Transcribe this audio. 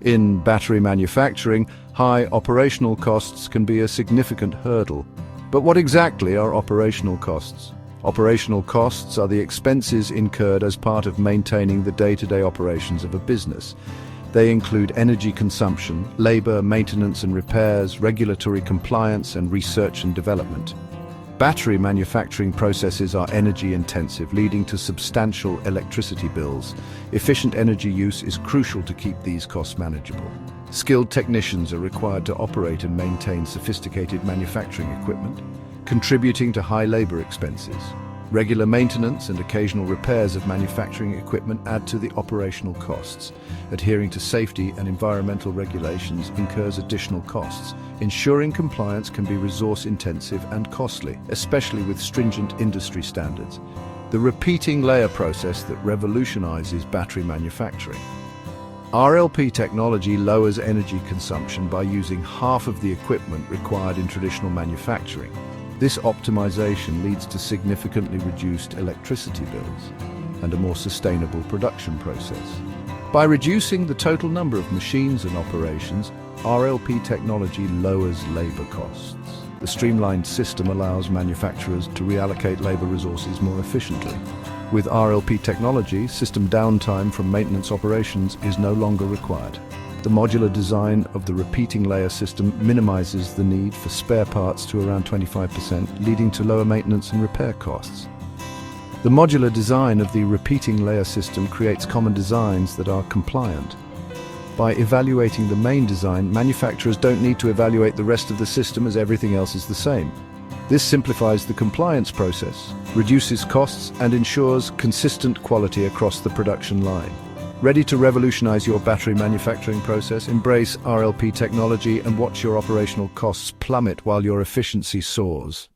In battery manufacturing, high operational costs can be a significant hurdle. But what exactly are operational costs? Operational costs are the expenses incurred as part of maintaining the day-to-day operations of a business. They include energy consumption, labor, maintenance and repairs, regulatory compliance, and research and development. Battery manufacturing processes are energy-intensive, leading to substantial electricity bills. Efficient energy use is crucial to keep these costs manageable. Skilled technicians are required to operate and maintain sophisticated manufacturing equipment, contributing to high labor expenses. Regular maintenance and occasional repairs of manufacturing equipment add to the operational costs. Adhering to safety and environmental regulations incurs additional costs. Ensuring compliance can be resource-intensive and costly, especially with stringent industry standards. The repeating layer process that revolutionizes battery manufacturing. RLP technology lowers energy consumption by using half of the equipment required in traditional manufacturing. This optimization leads to significantly reduced electricity bills and a more sustainable production process. By reducing the total number of machines and operations, RLP technology lowers labor costs. The streamlined system allows manufacturers to reallocate labor resources more efficiently. With RLP technology, system downtime from maintenance operations is no longer required. The modular design of the repeating layer system minimizes the need for spare parts to around 25%, leading to lower maintenance and repair costs. The modular design of the repeating layer system creates common designs that are compliant. By evaluating the main design, manufacturers don't need to evaluate the rest of the system as everything else is the same. This simplifies the compliance process, reduces costs, and ensures consistent quality across the production line. Ready to revolutionize your battery manufacturing process? Embrace RLP technology and watch your operational costs plummet while your efficiency soars.